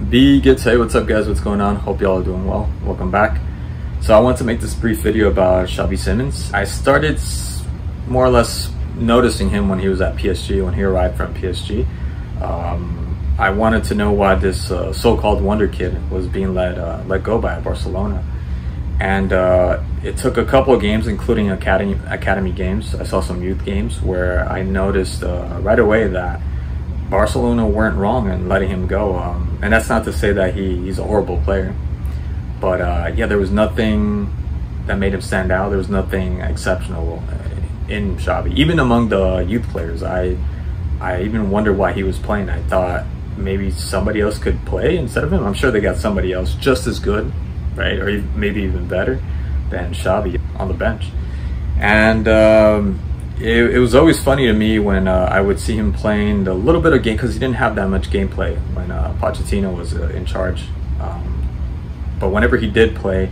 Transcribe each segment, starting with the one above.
Be good. Hey, what's up guys? What's going on? Hope y'all are doing well. Welcome back. So I want to make this brief video about Xavi Simons. I started more or less noticing him when he was at PSG, when he arrived from PSG. I wanted to know why this so-called wonder kid was being let go by Barcelona. And it took a couple of games, including academy games. I saw some youth games where I noticed right away that Barcelona weren't wrong in letting him go. And that's not to say that he's a horrible player. But yeah, there was nothing that made him stand out. There was nothing exceptional in Xavi. Even among the youth players, I even wondered why he was playing. I thought maybe somebody else could play instead of him. I'm sure they got somebody else just as good, right? Or maybe even better than Xavi on the bench. And it was always funny to me when I would see him playing the little bit of game, because he didn't have that much gameplay when Pochettino was in charge. But whenever he did play,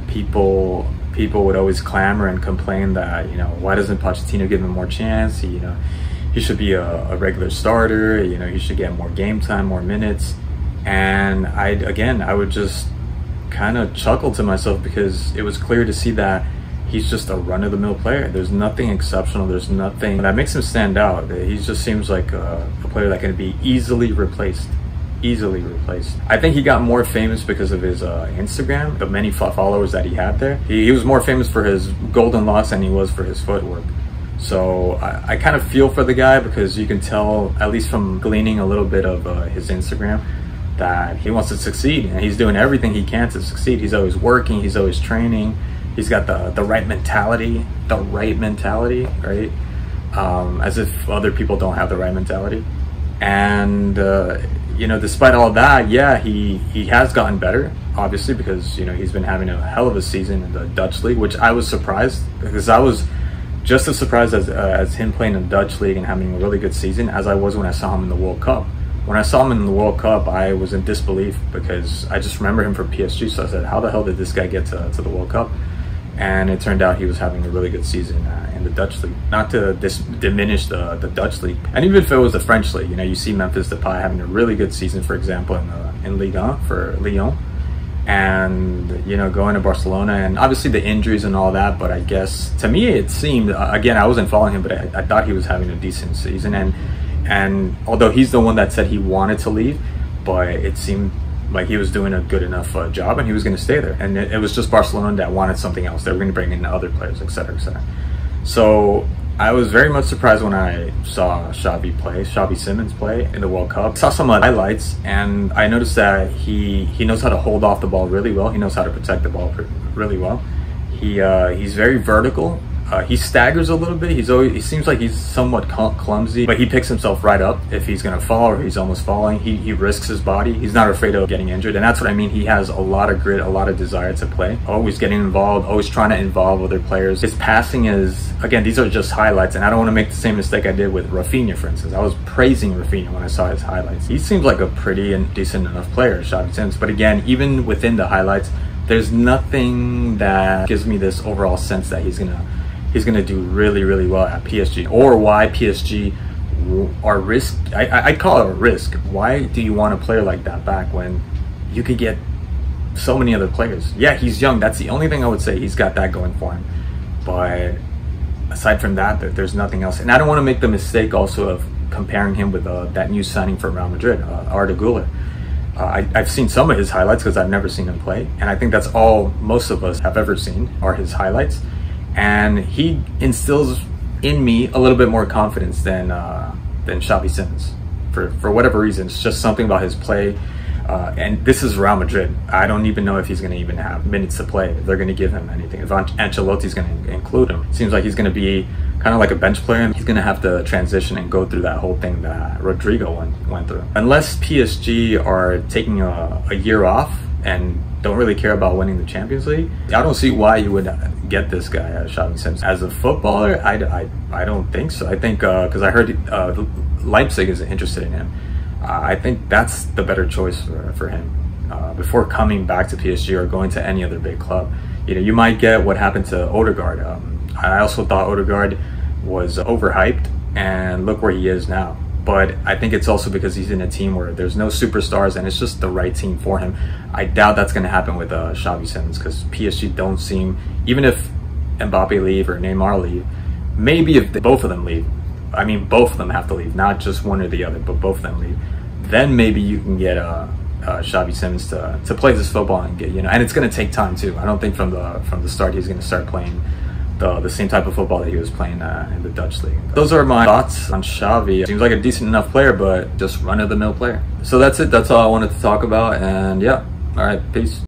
people would always clamor and complain that, you know, why doesn't Pochettino give him more chance? He should be a regular starter. You know, he should get more game time, more minutes. And I would just kind of chuckle to myself, because it was clear to see that he's just a run-of-the-mill player. There's nothing exceptional. There's nothing that makes him stand out. He just seems like a player that can be easily replaced. I think he got more famous because of his Instagram, the many followers that he had there. He was more famous for his golden locks than he was for his footwork. So I kind of feel for the guy, because you can tell, at least from gleaning a little bit of his Instagram, that he wants to succeed, and he's doing everything he can to succeed. He's always working, he's always training, he's got the right mentality, right? As if other people don't have the right mentality. And you know, despite all that, yeah, he has gotten better, obviously, because, you know, he's been having a hell of a season in the Dutch league, which I was surprised, because I was just as surprised as him playing in the Dutch league and having a really good season as I was when I saw him in the World Cup. When I saw him in the World Cup, I was in disbelief, because I just remember him from PSG. So I said, how the hell did this guy get to the World Cup? And it turned out he was having a really good season in the Dutch league. Not to diminish the Dutch league. And even if it was the French league, you know, you see Memphis Depay having a really good season, for example, in Ligue 1 for Lyon. And, you know, going to Barcelona, and obviously the injuries and all that. But I guess, to me, it seemed, again, I wasn't following him, but I thought he was having a decent season. And although he's the one that said he wanted to leave, but it seemed like he was doing a good enough job, and he was going to stay there. And it was just Barcelona that wanted something else. They were going to bring in other players, etc., etc. So I was very much surprised when I saw Xavi Simons play in the World Cup. I saw some highlights, and I noticed that he knows how to hold off the ball really well. He knows how to protect the ball really well. He's very vertical. He staggers a little bit. He seems like he's somewhat clumsy, but he picks himself right up if he's gonna fall or he's almost falling. He risks his body. He's not afraid of getting injured, and that's what I mean. He has a lot of grit, a lot of desire to play. Always getting involved, always trying to involve other players. His passing is, again, these are just highlights, and I don't want to make the same mistake I did with Rafinha, for instance. I was praising Rafinha when I saw his highlights. He seems like a pretty and decent enough player, Xavi Simons. But again, even within the highlights, there's nothing that gives me this overall sense that he's gonna do really well at PSG, or why PSG are risk. I'd call it a risk. Why do you want a player like that back when you could get so many other players? Yeah, he's young. That's the only thing I would say he's got that going for him. But aside from that, there's nothing else. And I don't want to make the mistake also of comparing him with that new signing for Real Madrid, Arda Güler. I've seen some of his highlights, because I've never seen him play, and I think that's all most of us have ever seen are his highlights. And he instills in me a little bit more confidence than Xavi Simons. For whatever reason, it's just something about his play. And this is Real Madrid. I don't even know if he's going to even have minutes to play, if they're going to give him anything, if Ancelotti's going to include him. It seems like he's going to be kind of like a bench player, and he's going to have to transition and go through that whole thing that Rodrigo went through. Unless PSG are taking a year off and don't really care about winning the Champions League, I don't see why you would get this guy, Xavi Simons. As a footballer, I don't think so. I think, because I heard Leipzig is interested in him. I think that's the better choice for him before coming back to PSG or going to any other big club. You know, you might get what happened to Odegaard. I also thought Odegaard was overhyped, and look where he is now. But I think it's also because he's in a team where there's no superstars and it's just the right team for him. I doubt that's going to happen with Xavi Simons, because PSG don't seem, even if Mbappe leave or Neymar leave, maybe if both of them leave, I mean both of them have to leave, not just one or the other, but both of them leave, then maybe you can get Xavi Simons to play this football and get, you know, and it's going to take time too. I don't think from the start he's going to start playing the same type of football that he was playing in the Dutch league. Those are my thoughts on Xavi. Seems like a decent enough player, but just run-of-the-mill player. So that's it. That's all I wanted to talk about. And yeah, all right, peace.